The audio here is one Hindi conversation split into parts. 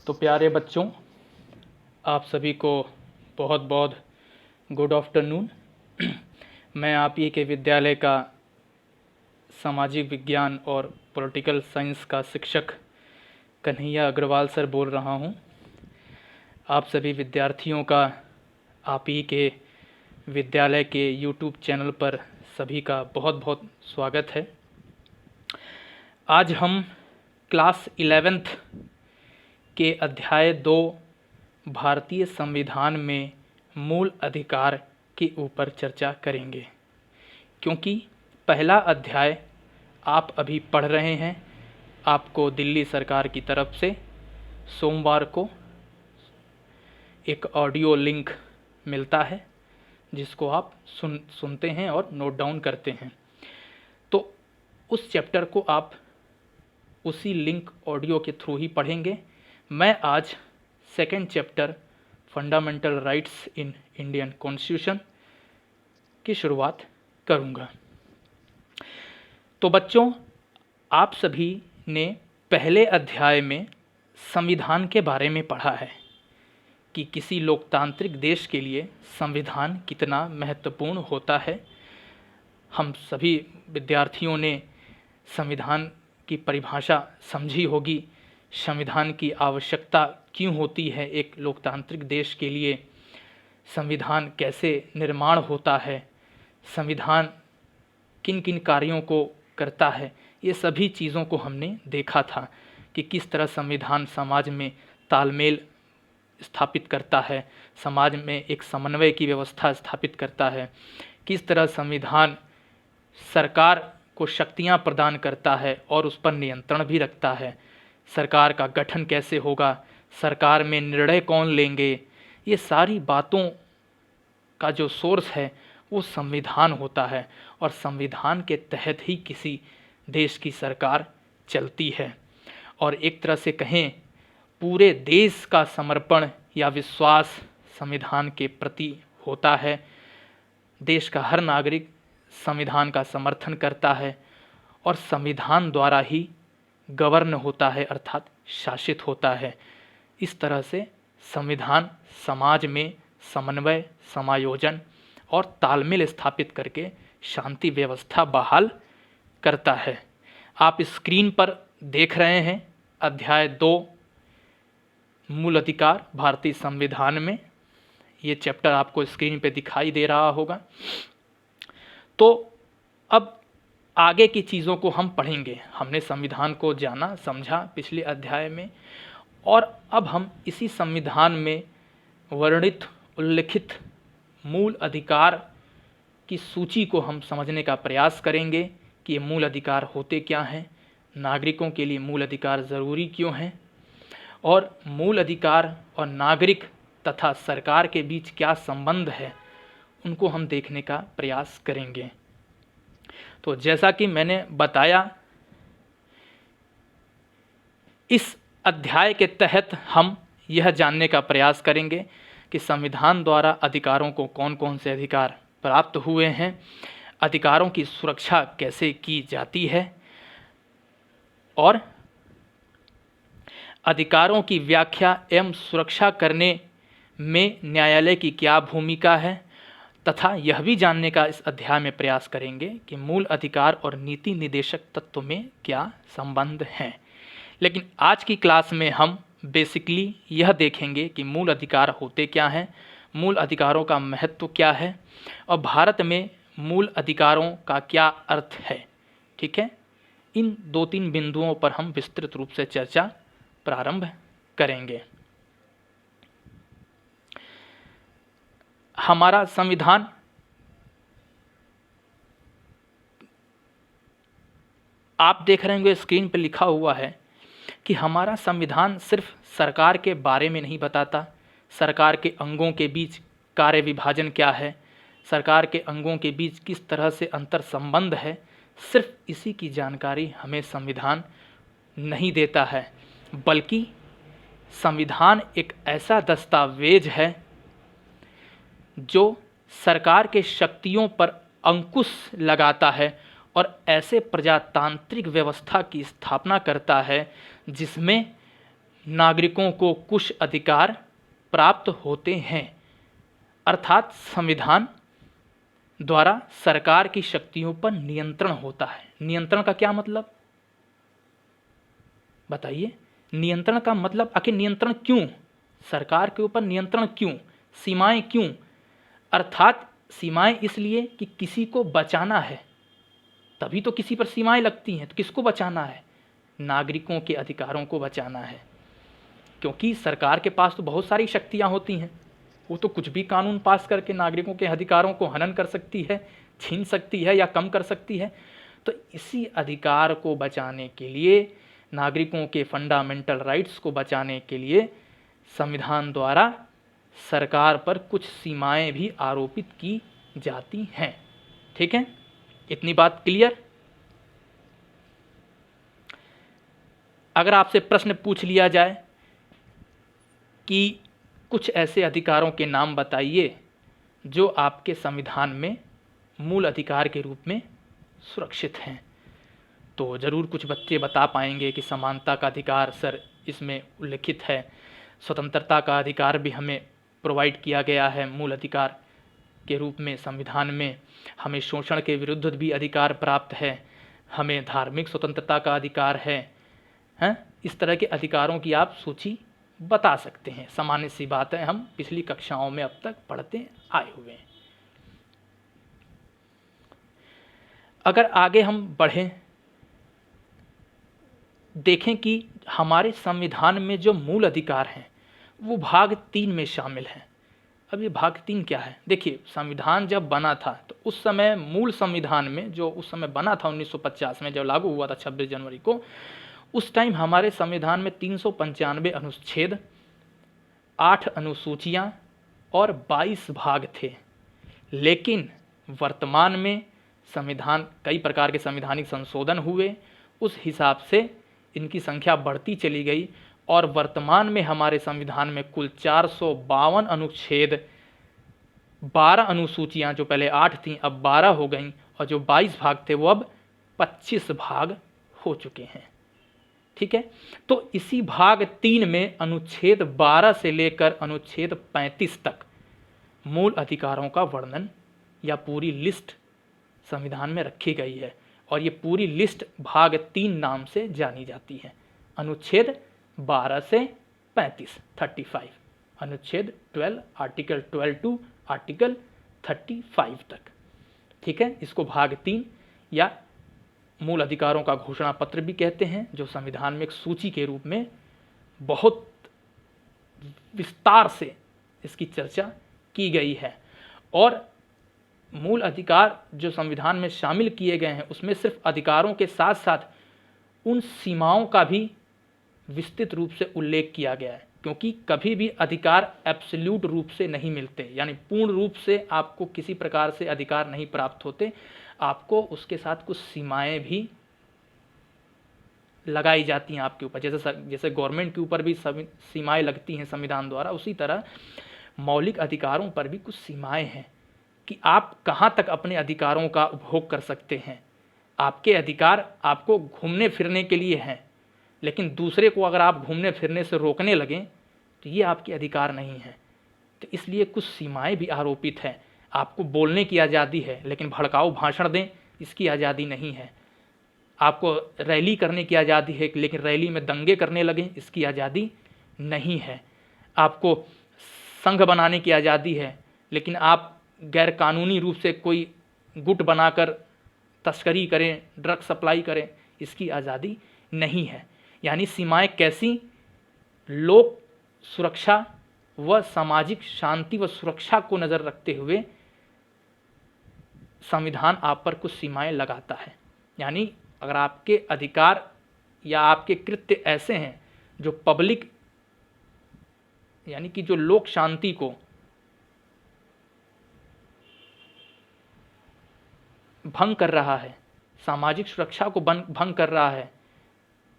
तो प्यारे बच्चों, आप सभी को बहुत बहुत गुड आफ्टरनून। मैं आप ही के विद्यालय का सामाजिक विज्ञान और पॉलिटिकल साइंस का शिक्षक कन्हैया अग्रवाल सर बोल रहा हूं। आप सभी विद्यार्थियों का आप ही के विद्यालय के YouTube चैनल पर सभी का बहुत बहुत स्वागत है। आज हम क्लास 11th के अध्याय 2 भारतीय संविधान में मूल अधिकार के ऊपर चर्चा करेंगे, क्योंकि पहला अध्याय आप अभी पढ़ रहे हैं। आपको दिल्ली सरकार की तरफ से सोमवार को एक ऑडियो लिंक मिलता है, जिसको आप सुनते हैं और नोट डाउन करते हैं। तो उस चैप्टर को आप उसी लिंक ऑडियो के थ्रू ही पढ़ेंगे। मैं आज second chapter fundamental rights in Indian constitution की शुरुआत करूंगा। तो बच्चों, आप सभी ने पहले अध्याय में संविधान के बारे में पढ़ा है कि किसी लोकतांत्रिक देश के लिए संविधान कितना महत्वपूर्ण होता है। हम सभी विद्यार्थियों ने संविधान की परिभाषा समझी होगी। संविधान की आवश्यकता क्यों होती है एक लोकतांत्रिक देश के लिए, संविधान कैसे निर्माण होता है, संविधान किन किन कार्यों को करता है, ये सभी चीज़ों को हमने देखा था कि किस तरह संविधान समाज में तालमेल स्थापित करता है, समाज में एक समन्वय की व्यवस्था स्थापित करता है, किस तरह संविधान सरकार को शक्तियां प्रदान करता है और उस पर नियंत्रण भी रखता है, सरकार का गठन कैसे होगा, सरकार में निर्णय कौन लेंगे, ये सारी बातों का जो सोर्स है वो संविधान होता है। और संविधान के तहत ही किसी देश की सरकार चलती है। और एक तरह से कहें, पूरे देश का समर्पण या विश्वास संविधान के प्रति होता है। देश का हर नागरिक संविधान का समर्थन करता है और संविधान द्वारा ही गवर्न होता है, अर्थात शासित होता है। इस तरह से संविधान समाज में समन्वय, समायोजन और तालमेल स्थापित करके शांति व्यवस्था बहाल करता है। आप स्क्रीन पर देख रहे हैं अध्याय 2 मूल अधिकार भारतीय संविधान में। ये चैप्टर आपको स्क्रीन पे दिखाई दे रहा होगा। तो अब आगे की चीज़ों को हम पढ़ेंगे। हमने संविधान को जाना समझा पिछले अध्याय में, और अब हम इसी संविधान में वर्णित उल्लिखित मूल अधिकार की सूची को हम समझने का प्रयास करेंगे कि ये मूल अधिकार होते क्या हैं, नागरिकों के लिए मूल अधिकार ज़रूरी क्यों हैं, और मूल अधिकार और नागरिक तथा सरकार के बीच क्या संबंध है, उनको हम देखने का प्रयास करेंगे। तो जैसा कि मैंने बताया, इस अध्याय के तहत हम यह जानने का प्रयास करेंगे कि संविधान द्वारा अधिकारों को कौन कौन से अधिकार प्राप्त हुए हैं, अधिकारों की सुरक्षा कैसे की जाती है, और अधिकारों की व्याख्या एवं सुरक्षा करने में न्यायालय की क्या भूमिका है, तथा यह भी जानने का इस अध्याय में प्रयास करेंगे कि मूल अधिकार और नीति निदेशक तत्व में क्या संबंध हैं। लेकिन आज की क्लास में हम बेसिकली यह देखेंगे कि मूल अधिकार होते क्या हैं, मूल अधिकारों का महत्व क्या है, और भारत में मूल अधिकारों का क्या अर्थ है। ठीक है, इन 2-3 बिंदुओं पर हम विस्तृत रूप से चर्चा प्रारंभ करेंगे। हमारा संविधान आप देख रहे होंगे स्क्रीन पर लिखा हुआ है कि हमारा संविधान सिर्फ सरकार के बारे में नहीं बताता, सरकार के अंगों के बीच कार्य विभाजन क्या है, सरकार के अंगों के बीच किस तरह से अंतर संबंध है, सिर्फ इसी की जानकारी हमें संविधान नहीं देता है, बल्कि संविधान एक ऐसा दस्तावेज है जो सरकार के शक्तियों पर अंकुश लगाता है और ऐसे प्रजातांत्रिक व्यवस्था की स्थापना करता है जिसमें नागरिकों को कुछ अधिकार प्राप्त होते हैं, अर्थात संविधान द्वारा सरकार की शक्तियों पर नियंत्रण होता है। नियंत्रण का क्या मतलब बताइए? नियंत्रण का मतलब आखिर नियंत्रण क्यों? सरकार के ऊपर नियंत्रण क्यों? सीमाएं क्यों? अर्थात सीमाएं इसलिए कि किसी को बचाना है, तभी तो किसी पर सीमाएं लगती हैं। तो किसको बचाना है? नागरिकों के अधिकारों को बचाना है, क्योंकि सरकार के पास तो बहुत सारी शक्तियां होती हैं। वो तो कुछ भी कानून पास करके नागरिकों के अधिकारों को हनन कर सकती है, छीन सकती है या कम कर सकती है। तो इसी अधिकार को बचाने के लिए, नागरिकों के फंडामेंटल राइट्स को बचाने के लिए संविधान द्वारा सरकार पर कुछ सीमाएं भी आरोपित की जाती हैं। ठीक है, इतनी बात क्लियर? अगर आपसे प्रश्न पूछ लिया जाए कि कुछ ऐसे अधिकारों के नाम बताइए जो आपके संविधान में मूल अधिकार के रूप में सुरक्षित हैं, तो ज़रूर कुछ बच्चे बता पाएंगे कि समानता का अधिकार सर इसमें उल्लिखित है, स्वतंत्रता का अधिकार भी हमें प्रोवाइड किया गया है मूल अधिकार के रूप में संविधान में, हमें शोषण के विरुद्ध भी अधिकार प्राप्त है, हमें धार्मिक स्वतंत्रता का अधिकार है। इस तरह के अधिकारों की आप सूची बता सकते हैं। सामान्य सी बात है, हम पिछली कक्षाओं में अब तक पढ़ते आए हुए हैं। अगर आगे हम बढ़ें, देखें कि हमारे संविधान में जो मूल अधिकार हैं वो भाग 3 में शामिल हैं। अब ये भाग 3 क्या है? देखिए, संविधान जब बना था तो उस समय मूल संविधान में, जो उस समय बना था 1950 में, जब लागू हुआ था 26 जनवरी को, उस टाइम हमारे संविधान में 395 अनुच्छेद, 8 अनुसूचियां और 22 भाग थे। लेकिन वर्तमान में संविधान, कई प्रकार के संवैधानिक संशोधन हुए, उस हिसाब से इनकी संख्या बढ़ती चली गई और वर्तमान में हमारे संविधान में कुल 452 अनुच्छेद, 12 अनुसूचियां, जो पहले 8 थीं अब 12 हो गईं, और जो 22 भाग थे वो अब 25 भाग हो चुके हैं। ठीक है, तो इसी भाग 3 में अनुच्छेद 12 से लेकर अनुच्छेद 35 तक मूल अधिकारों का वर्णन या पूरी लिस्ट संविधान में रखी गई है, और ये पूरी लिस्ट भाग 3 नाम से जानी जाती है। अनुच्छेद 12 से 35, 35, अनुच्छेद 12, आर्टिकल 12 टू आर्टिकल 35 तक। ठीक है, इसको भाग 3 या मूल अधिकारों का घोषणा पत्र भी कहते हैं, जो संविधान में एक सूची के रूप में बहुत विस्तार से इसकी चर्चा की गई है। और मूल अधिकार जो संविधान में शामिल किए गए हैं उसमें सिर्फ अधिकारों के साथ साथ उन सीमाओं का भी विस्तृत रूप से उल्लेख किया गया है, क्योंकि कभी भी अधिकार एब्सोल्यूट रूप से नहीं मिलते, यानी पूर्ण रूप से आपको किसी प्रकार से अधिकार नहीं प्राप्त होते, आपको उसके साथ कुछ सीमाएं भी लगाई जाती हैं आपके ऊपर। जैसे गवर्नमेंट के ऊपर भी सीमाएं लगती हैं संविधान द्वारा, उसी तरह मौलिक अधिकारों पर भी कुछ सीमाएं हैं कि आप कहाँ तक अपने अधिकारों का उपभोग कर सकते हैं। आपके अधिकार आपको घूमने फिरने के लिए हैं, लेकिन दूसरे को अगर आप घूमने फिरने से रोकने लगें तो ये आपके अधिकार नहीं है। तो इसलिए कुछ सीमाएं भी आरोपित हैं। आपको बोलने की आज़ादी है, लेकिन भड़काऊ भाषण दें इसकी आज़ादी नहीं है। आपको रैली करने की आज़ादी है, लेकिन रैली में दंगे करने लगें इसकी आज़ादी नहीं है। आपको संघ बनाने की आज़ादी है, लेकिन आप गैर कानूनी रूप से कोई गुट बनाकर तस्करी करें, ड्रग सप्लाई करें, इसकी आज़ादी नहीं है। यानी सीमाएं कैसी? लोक सुरक्षा व सामाजिक शांति व सुरक्षा को नज़र रखते हुए संविधान आप पर कुछ सीमाएं लगाता है। यानी अगर आपके अधिकार या आपके कृत्य ऐसे हैं जो पब्लिक, यानी कि जो लोक शांति को भंग कर रहा है, सामाजिक सुरक्षा को भंग कर रहा है,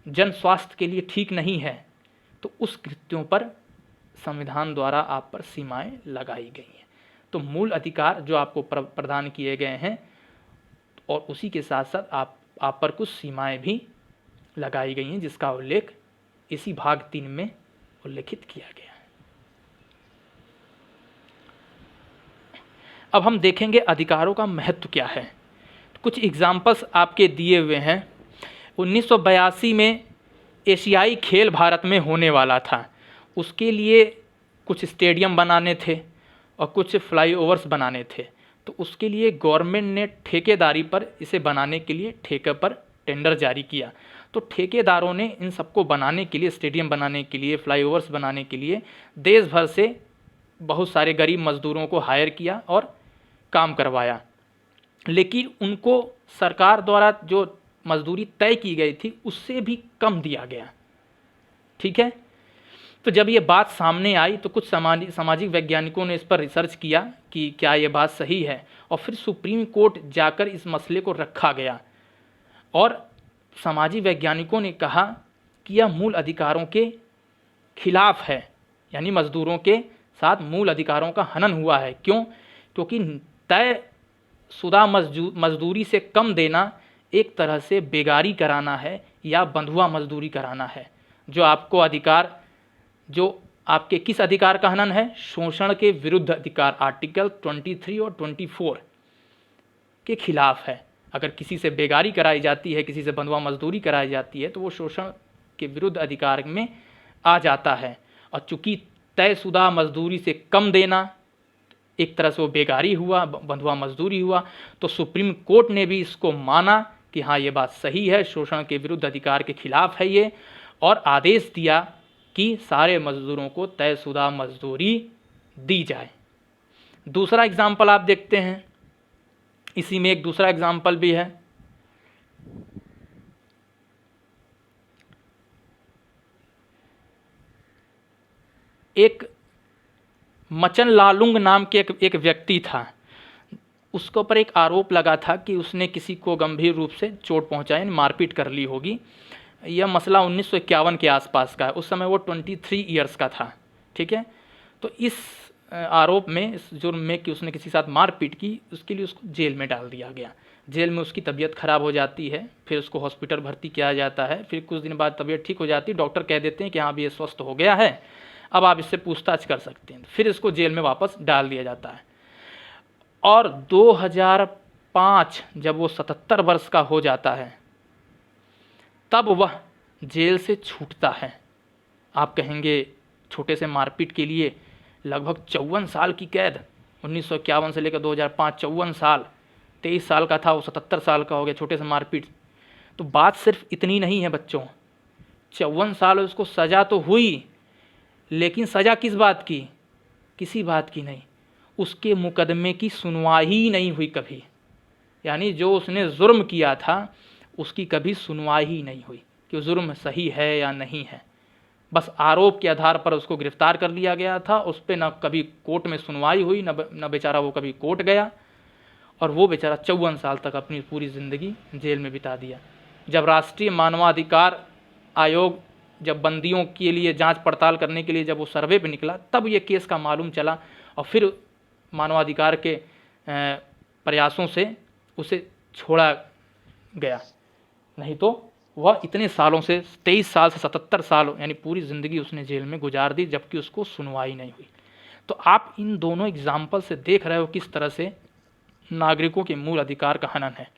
जन स्वास्थ्य के लिए ठीक नहीं है, तो उस कृत्यों पर संविधान द्वारा आप पर सीमाएं लगाई गई हैं। तो मूल अधिकार जो आपको प्रदान किए गए हैं, और उसी के साथ साथ आप पर कुछ सीमाएं भी लगाई गई हैं, जिसका उल्लेख इसी भाग 3 में उल्लेखित किया गया है। अब हम देखेंगे अधिकारों का महत्व क्या है। कुछ एग्जाम्पल्स आपके दिए हुए हैं। 1982 में एशियाई खेल भारत में होने वाला था। उसके लिए कुछ स्टेडियम बनाने थे और कुछ फ्लाईओवर्स बनाने थे। तो उसके लिए गवर्नमेंट ने ठेकेदारी पर इसे बनाने के लिए ठेके पर टेंडर जारी किया। तो ठेकेदारों ने इन सबको बनाने के लिए, स्टेडियम बनाने के लिए, फ्लाईओवर्स बनाने के लिए देश भर से बहुत सारे गरीब मजदूरों को हायर किया और काम करवाया। लेकिन उनको सरकार द्वारा जो मजदूरी तय की गई थी उससे भी कम दिया गया। ठीक है। तो जब ये बात सामने आई तो कुछ सामाजिक वैज्ञानिकों ने इस पर रिसर्च किया कि क्या ये बात सही है, और फिर सुप्रीम कोर्ट जाकर इस मसले को रखा गया और सामाजिक वैज्ञानिकों ने कहा कि यह मूल अधिकारों के खिलाफ है, यानी मजदूरों के साथ मूल अधिकारों का हनन हुआ है। क्यों? क्योंकि तयशुदा मजदूरी से कम देना एक तरह से बेगारी कराना है या बंधुआ मजदूरी कराना है। जो आपको अधिकार, जो आपके किस अधिकार का हनन है? शोषण के विरुद्ध अधिकार, आर्टिकल 23 और 24 के खिलाफ है। अगर किसी से बेगारी कराई जाती है, किसी से बंधुआ मजदूरी कराई जाती है, तो वो शोषण के विरुद्ध अधिकार में आ जाता है। और चूंकि तयशुदा मजदूरी से कम देना एक तरह से वो बेगारी हुआ, बंधुआ मजदूरी हुआ, तो सुप्रीम कोर्ट ने भी इसको माना कि हाँ ये बात सही है, शोषण के विरुद्ध अधिकार के खिलाफ है ये, और आदेश दिया कि सारे मजदूरों को तयशुदा मजदूरी दी जाए। दूसरा एग्जाम्पल आप देखते हैं, इसी में एक दूसरा एग्जाम्पल भी है। एक मचन लालुंग नाम के एक व्यक्ति था। उसके ऊपर एक आरोप लगा था कि उसने किसी को गंभीर रूप से चोट पहुंचाई, मारपीट कर ली होगी। यह मसला 1951 के आसपास का है। उस समय वो 23 ईयर्स का था। ठीक है। तो इस आरोप में, इस जुर्म में कि उसने किसी के साथ मारपीट की, उसके लिए उसको जेल में डाल दिया गया। जेल में उसकी तबीयत ख़राब हो जाती है, फिर उसको हॉस्पिटल भर्ती किया जाता है। फिर कुछ दिन बाद तबीयत ठीक हो जाती है, डॉक्टर कह देते हैं कि हाँ अब ये स्वस्थ हो गया है, अब आप इससे पूछताछ कर सकते हैं। फिर इसको जेल में वापस डाल दिया जाता है। और 2005 जब वो 77 वर्ष का हो जाता है, तब वह जेल से छूटता है। आप कहेंगे छोटे से मारपीट के लिए लगभग 54 साल की कैद, 1951 से लेकर 2005, 54 साल, 23 साल का था वो, 77 साल का हो गया छोटे से मारपीट। तो बात सिर्फ इतनी नहीं है बच्चों, 54 साल उसको सज़ा तो हुई, लेकिन सज़ा किस बात की? किसी बात की नहीं। उसके मुकदमे की सुनवाई ही नहीं हुई कभी। यानी जो उसने जुर्म किया था उसकी कभी सुनवाई ही नहीं हुई कि जुर्म सही है या नहीं है। बस आरोप के आधार पर उसको गिरफ्तार कर लिया गया था। उस पर न कभी कोर्ट में सुनवाई हुई, न बेचारा वो कभी कोर्ट गया, और वो बेचारा 54 साल तक अपनी पूरी ज़िंदगी जेल में बिता दिया। जब राष्ट्रीय मानवाधिकार आयोग जब बंदियों के लिए जांच पड़ताल करने के लिए जब वो सर्वे पे निकला, तब ये केस का मालूम चला, और फिर मानवाधिकार के प्रयासों से उसे छोड़ा गया। नहीं तो वह इतने सालों से, 23 साल से 77 साल, यानी पूरी ज़िंदगी उसने जेल में गुजार दी, जबकि उसको सुनवाई नहीं हुई। तो आप इन दोनों एग्जाम्पल से देख रहे हो किस तरह से नागरिकों के मूल अधिकार का हनन है।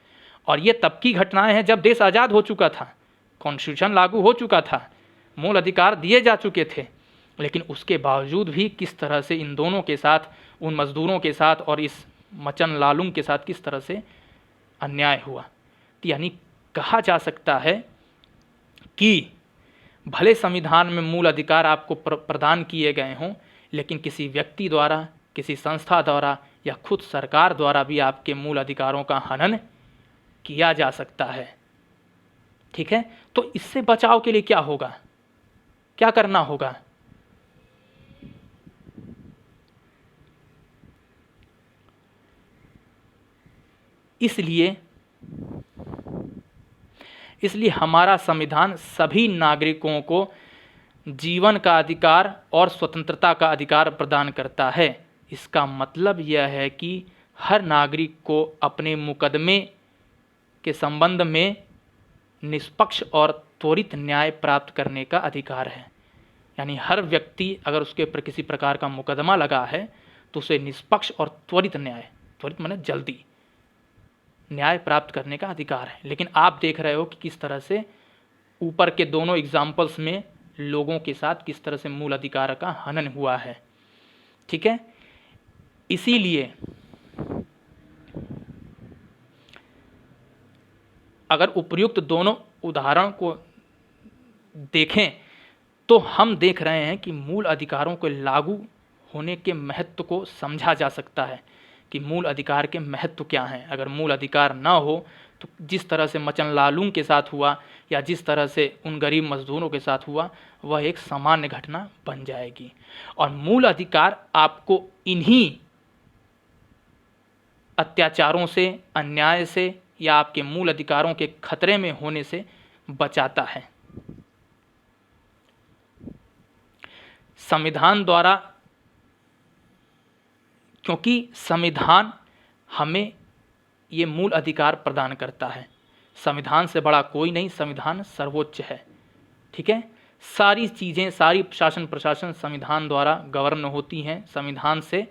और ये तब की घटनाएं हैं जब देश आज़ाद हो चुका था, कॉन्स्टिट्यूशन लागू हो चुका था, मूल अधिकार दिए जा चुके थे, लेकिन उसके बावजूद भी किस तरह से इन दोनों के साथ, उन मज़दूरों के साथ और इस मचन लालुंग के साथ किस तरह से अन्याय हुआ। तो यानी कहा जा सकता है कि भले संविधान में मूल अधिकार आपको प्रदान किए गए हों, लेकिन किसी व्यक्ति द्वारा, किसी संस्था द्वारा या खुद सरकार द्वारा भी आपके मूल अधिकारों का हनन किया जा सकता है। ठीक है। तो इससे बचाव के लिए क्या होगा, क्या करना होगा? इसलिए हमारा संविधान सभी नागरिकों को जीवन का अधिकार और स्वतंत्रता का अधिकार प्रदान करता है। इसका मतलब यह है कि हर नागरिक को अपने मुकदमे के संबंध में निष्पक्ष और त्वरित न्याय प्राप्त करने का अधिकार है। यानी हर व्यक्ति अगर उसके ऊपर किसी प्रकार का मुकदमा लगा है तो उसे निष्पक्ष और त्वरित न्याय, त्वरित माने जल्दी, न्याय प्राप्त करने का अधिकार है। लेकिन आप देख रहे हो कि किस तरह से ऊपर के दोनों एग्जाम्पल्स में लोगों के साथ किस तरह से मूल अधिकार का हनन हुआ है। ठीक है, इसीलिए अगर उपर्युक्त दोनों उदाहरण को देखें तो हम देख रहे हैं कि मूल अधिकारों के लागू होने के महत्व को समझा जा सकता है कि मूल अधिकार के महत्व क्या हैं। अगर मूल अधिकार ना हो तो जिस तरह से मचन लालूंग के साथ हुआ या जिस तरह से उन गरीब मजदूरों के साथ हुआ वह एक सामान्य घटना बन जाएगी। और मूल अधिकार आपको इन्हीं अत्याचारों से, अन्याय से या आपके मूल अधिकारों के खतरे में होने से बचाता है। संविधान द्वारा, क्योंकि संविधान हमें ये मूल अधिकार प्रदान करता है। संविधान से बड़ा कोई नहीं, संविधान सर्वोच्च है। ठीक है, सारी चीज़ें, सारी शासन प्रशासन संविधान द्वारा गवर्न होती हैं, संविधान से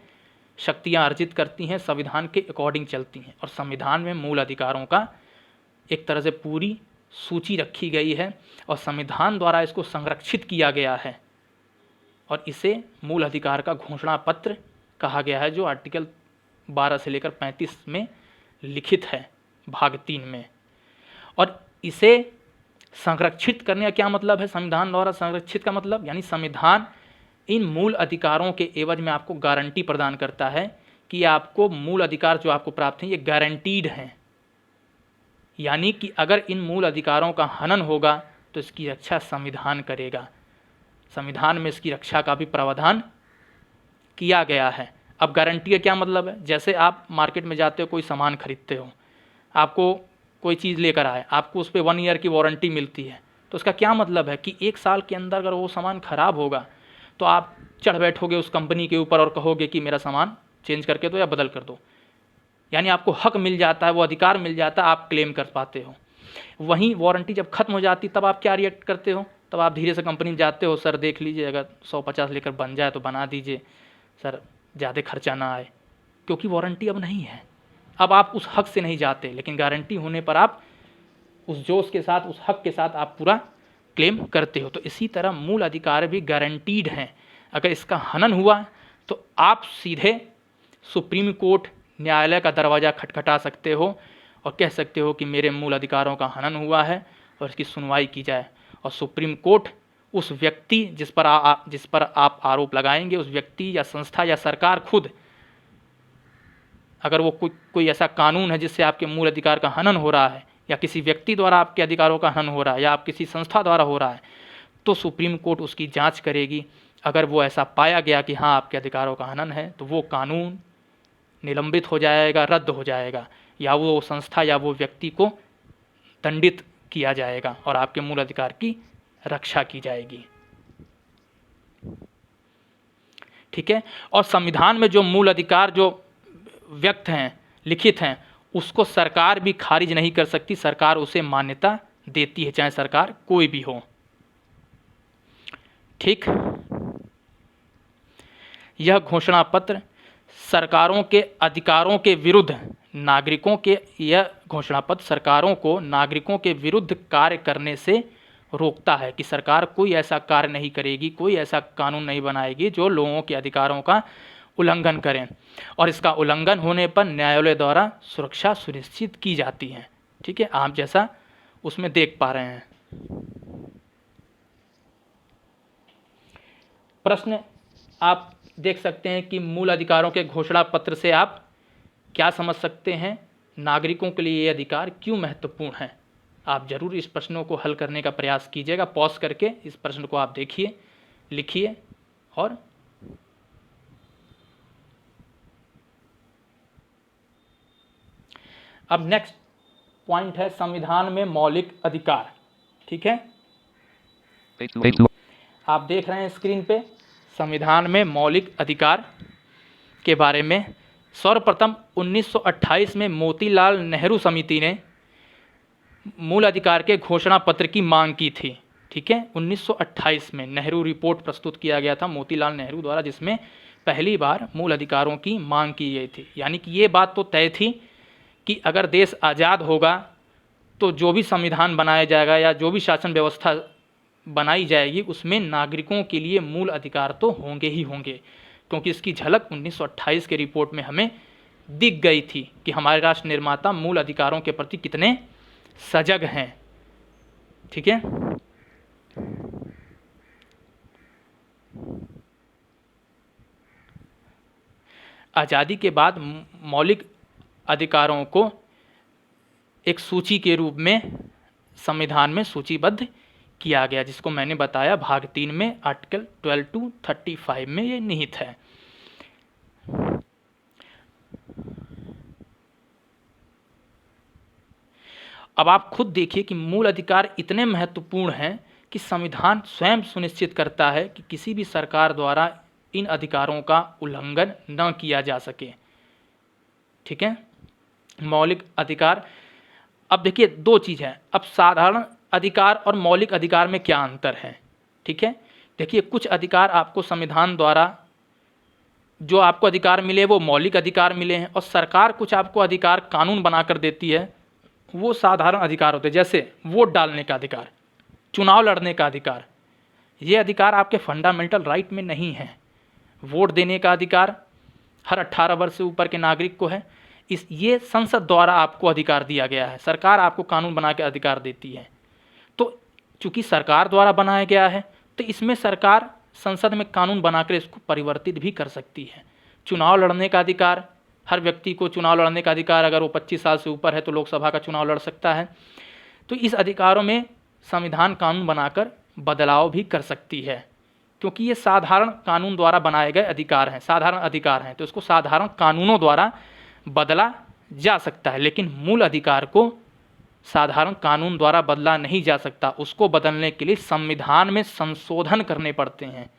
शक्तियाँ अर्जित करती हैं, संविधान के अकॉर्डिंग चलती हैं। और संविधान में मूल अधिकारों का एक तरह से पूरी सूची रखी गई है और संविधान द्वारा इसको संरक्षित किया गया है और इसे मूल अधिकार का घोषणा पत्र कहा गया है, जो आर्टिकल 12 से लेकर 35 में लिखित है, भाग 3 में। और इसे संरक्षित करने का क्या मतलब है? संविधान द्वारा संरक्षित का मतलब यानी संविधान इन मूल अधिकारों के एवज में आपको गारंटी प्रदान करता है कि आपको मूल अधिकार जो आपको प्राप्त हैं ये गारंटीड हैं। यानी कि अगर इन मूल अधिकारों का हनन होगा तो इसकी रक्षा संविधान करेगा। संविधान में इसकी रक्षा का भी प्रावधान किया गया है। अब गारंटी का क्या मतलब है? जैसे आप मार्केट में जाते हो, कोई सामान खरीदते हो, आपको कोई चीज़ लेकर आए, आपको उस पर 1 ईयर की वारंटी मिलती है। तो उसका क्या मतलब है कि 1 साल के अंदर अगर वो सामान ख़राब होगा तो आप चढ़ बैठोगे उस कंपनी के ऊपर और कहोगे कि मेरा सामान चेंज करके दो या बदल कर दो। यानी आपको हक मिल जाता है, वो अधिकार मिल जाता है, आप क्लेम कर पाते हो। वहीं वारंटी जब खत्म हो जाती तब आप क्या रिएक्ट करते हो? तब आप धीरे से कंपनी में जाते हो, सर देख लीजिए अगर 150 लेकर बन जाए तो बना दीजिए, सर ज़्यादा खर्चा ना आए, क्योंकि वारंटी अब नहीं है। अब आप उस हक से नहीं जाते, लेकिन गारंटी होने पर आप उस जोश के साथ, उस हक के साथ आप पूरा क्लेम करते हो। तो इसी तरह मूल अधिकार भी गारंटीड हैं। अगर इसका हनन हुआ तो आप सीधे सुप्रीम कोर्ट, न्यायालय का दरवाज़ा खटखटा सकते हो और कह सकते हो कि मेरे मूल अधिकारों का हनन हुआ है और इसकी सुनवाई की जाए। और सुप्रीम कोर्ट उस व्यक्ति जिस पर आप आरोप लगाएंगे, उस व्यक्ति या संस्था या सरकार खुद, अगर वो कोई ऐसा कानून है जिससे आपके मूल अधिकार का हनन हो रहा है या किसी व्यक्ति द्वारा आपके अधिकारों का हनन हो रहा है या आप किसी संस्था द्वारा हो रहा है, तो सुप्रीम कोर्ट उसकी जांच करेगी। अगर वो ऐसा पाया गया कि हाँ आपके अधिकारों का हनन है तो वो कानून निलंबित हो जाएगा, रद्द हो जाएगा, या वो संस्था या वो व्यक्ति को दंडित किया जाएगा और आपके मूल अधिकार की रक्षा की जाएगी। ठीक है, और संविधान में जो मूल अधिकार जो व्यक्त हैं, लिखित हैं, उसको सरकार भी खारिज नहीं कर सकती। सरकार उसे मान्यता देती है, चाहे सरकार कोई भी हो। ठीक, यह घोषणा पत्र सरकारों के अधिकारों के विरुद्ध नागरिकों के, यह घोषणा पत्र सरकारों को नागरिकों के विरुद्ध कार्य करने से रोकता है कि सरकार कोई ऐसा कार्य नहीं करेगी, कोई ऐसा कानून नहीं बनाएगी जो लोगों के अधिकारों का उल्लंघन करें, और इसका उल्लंघन होने पर न्यायालय द्वारा सुरक्षा सुनिश्चित की जाती है। ठीक है, आप जैसा उसमें देख पा रहे हैं। प्रश्न आप देख सकते हैं कि मूल अधिकारों के घोषणा पत्र से आप क्या समझ सकते हैं? नागरिकों के लिए ये अधिकार क्यों महत्वपूर्ण है? आप जरूर इस प्रश्नों को हल करने का प्रयास कीजिएगा। पॉज करके इस प्रश्न को आप देखिए, लिखिए। और अब नेक्स्ट पॉइंट है संविधान में मौलिक अधिकार। ठीक है, आप देख रहे हैं स्क्रीन पे संविधान में मौलिक अधिकार के बारे में। सर्वप्रथम 1928 में मोतीलाल नेहरू समिति ने मूल अधिकार के घोषणा पत्र की मांग की थी। ठीक है, 1928 में नेहरू रिपोर्ट प्रस्तुत किया गया था मोतीलाल नेहरू द्वारा, जिसमें पहली बार मूल अधिकारों की मांग की गई थी। यानी कि ये बात तो तय थी कि अगर देश आज़ाद होगा तो जो भी संविधान बनाया जाएगा या जो भी शासन व्यवस्था बनाई जाएगी उसमें नागरिकों के लिए मूल अधिकार तो होंगे ही होंगे, क्योंकि इसकी झलक 1928 के रिपोर्ट में हमें दिख गई थी कि हमारे राष्ट्र निर्माता मूल अधिकारों के प्रति कितने सजग हैं। ठीक है, आज़ादी के बाद मौलिक अधिकारों को एक सूची के रूप में संविधान में सूचीबद्ध किया गया, जिसको मैंने बताया भाग 3 में आर्टिकल 12 to 35 में ये निहित है। अब आप खुद देखिए कि मूल अधिकार इतने महत्वपूर्ण हैं कि संविधान स्वयं सुनिश्चित करता है कि किसी भी सरकार द्वारा इन अधिकारों का उल्लंघन न किया जा सके। ठीक है, मौलिक अधिकार। अब देखिए दो चीज़ हैं, अब साधारण अधिकार और मौलिक अधिकार में क्या अंतर है। ठीक है, देखिए कुछ अधिकार आपको संविधान द्वारा जो आपको अधिकार मिले वो मौलिक अधिकार मिले हैं, और सरकार कुछ आपको अधिकार कानून बनाकर देती है, वो साधारण अधिकार होते हैं। जैसे वोट डालने का अधिकार, चुनाव लड़ने का अधिकार, ये अधिकार आपके फंडामेंटल राइट में नहीं है। वोट देने का अधिकार हर 18 वर्ष से ऊपर के नागरिक को है। ये संसद द्वारा आपको अधिकार दिया गया है, सरकार आपको कानून बना के अधिकार देती है। तो चूंकि सरकार द्वारा बनाया गया है तो इसमें सरकार संसद में कानून बनाकर इसको परिवर्तित भी कर सकती है। चुनाव लड़ने का अधिकार, हर व्यक्ति को चुनाव लड़ने का अधिकार, अगर वो 25 साल से ऊपर है तो लोकसभा का चुनाव लड़ सकता है। तो इस अधिकारों में संविधान कानून बनाकर बदलाव भी कर सकती है, क्योंकि ये साधारण कानून द्वारा बनाए गए अधिकार हैं, साधारण अधिकार हैं, तो इसको साधारण कानूनों द्वारा बदला जा सकता है। लेकिन मूल अधिकार को साधारण कानून द्वारा बदला नहीं जा सकता, उसको बदलने के लिए संविधान में संशोधन करने पड़ते हैं।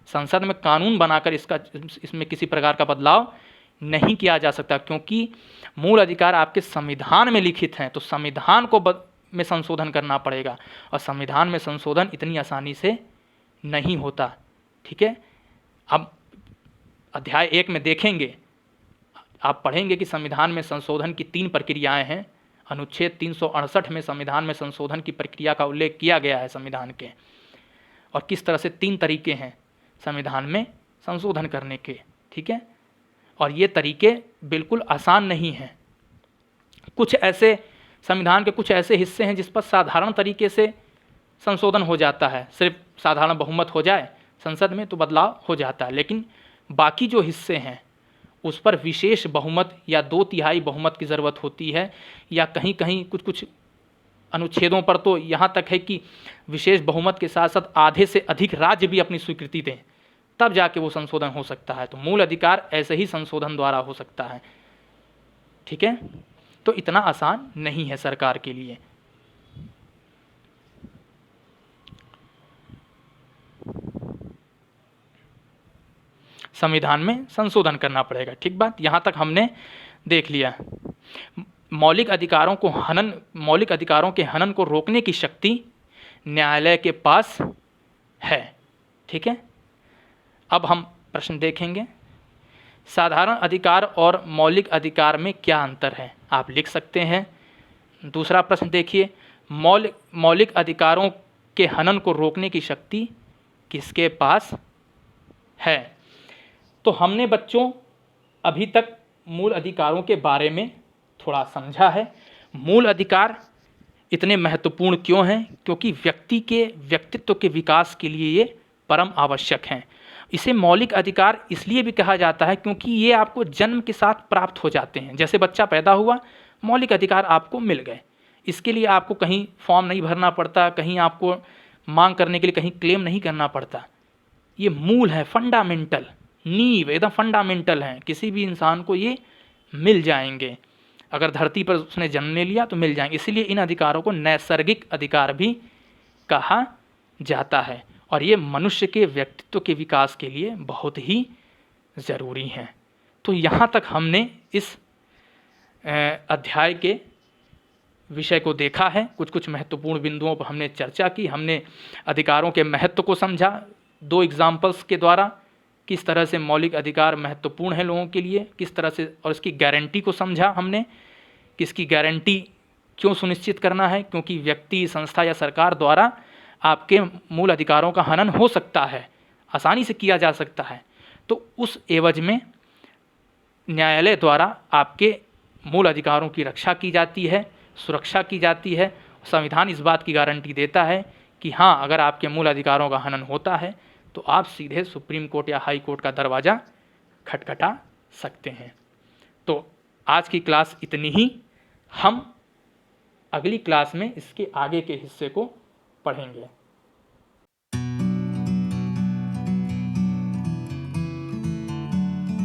संसद में कानून बनाकर इसमें किसी प्रकार का बदलाव नहीं किया जा सकता, क्योंकि मूल अधिकार आपके संविधान में लिखित हैं। तो संविधान को में संशोधन करना पड़ेगा, और संविधान में संशोधन इतनी आसानी से नहीं होता। ठीक है, अब अध्याय 1 में देखेंगे, आप पढ़ेंगे कि संविधान में संशोधन की 3 प्रक्रियाएं हैं। अनुच्छेद 368 में संविधान में संशोधन की प्रक्रिया का उल्लेख किया गया है संविधान के, और किस तरह से 3 तरीके हैं संविधान में संशोधन करने के। ठीक है, और ये तरीके बिल्कुल आसान नहीं हैं। कुछ ऐसे संविधान के कुछ ऐसे हिस्से हैं जिस पर साधारण तरीके से संशोधन हो जाता है, सिर्फ साधारण बहुमत हो जाए संसद में तो बदलाव हो जाता है। लेकिन बाकी जो हिस्से हैं उस पर विशेष बहुमत या 2/3 बहुमत की ज़रूरत होती है, या कहीं कहीं कुछ कुछ अनुच्छेदों पर तो यहाँ तक है कि विशेष बहुमत के साथ साथ आधे से अधिक राज्य भी अपनी स्वीकृति दें, तब जाके वो संशोधन हो सकता है। तो मूल अधिकार ऐसे ही संशोधन द्वारा हो सकता है। ठीक है, तो इतना आसान नहीं है सरकार के लिए। संविधान में संशोधन करना पड़ेगा। ठीक बात, यहाँ तक हमने देख लिया। मौलिक अधिकारों के हनन को रोकने की शक्ति न्यायालय के पास है। ठीक है, अब हम प्रश्न देखेंगे, साधारण अधिकार और मौलिक अधिकार में क्या अंतर है, आप लिख सकते हैं। दूसरा प्रश्न देखिए, मौलिक अधिकारों के हनन को रोकने की शक्ति किसके पास है। तो हमने बच्चों अभी तक मूल अधिकारों के बारे में थोड़ा समझा है। मूल अधिकार इतने महत्वपूर्ण क्यों हैं? क्योंकि व्यक्ति के व्यक्तित्व के विकास के लिए ये परम आवश्यक हैं। इसे मौलिक अधिकार इसलिए भी कहा जाता है क्योंकि ये आपको जन्म के साथ प्राप्त हो जाते हैं। जैसे बच्चा पैदा हुआ, मौलिक अधिकार आपको मिल गए। इसके लिए आपको कहीं फॉर्म नहीं भरना पड़ता, कहीं आपको मांग करने के लिए कहीं क्लेम नहीं करना पड़ता। ये मूल है, फंडामेंटल, नींव एकदम फंडामेंटल हैं। किसी भी इंसान को ये मिल जाएंगे, अगर धरती पर उसने जन्म ले लिया तो मिल जाएंगे। इसीलिए इन अधिकारों को नैसर्गिक अधिकार भी कहा जाता है, और ये मनुष्य के व्यक्तित्व के विकास के लिए बहुत ही ज़रूरी हैं। तो यहाँ तक हमने इस अध्याय के विषय को देखा है, कुछ कुछ महत्वपूर्ण बिंदुओं पर हमने चर्चा की, हमने अधिकारों के महत्व को समझा 2 एग्जाम्पल्स के द्वारा, किस तरह से मौलिक अधिकार महत्वपूर्ण है लोगों के लिए, किस तरह से, और इसकी गारंटी को समझा हमने कि इसकी गारंटी क्यों सुनिश्चित करना है, क्योंकि व्यक्ति, संस्था या सरकार द्वारा आपके मूल अधिकारों का हनन हो सकता है, आसानी से किया जा सकता है। तो उस एवज में न्यायालय द्वारा आपके मूल अधिकारों की रक्षा की जाती है, सुरक्षा की जाती है। संविधान इस बात की गारंटी देता है कि हाँ, अगर आपके मूल अधिकारों का हनन होता है तो आप सीधे सुप्रीम कोर्ट या हाई कोर्ट का दरवाज़ा खटखटा सकते हैं। तो आज की क्लास इतनी ही। हम अगली क्लास में इसके आगे के हिस्से को पढ़ेंगे।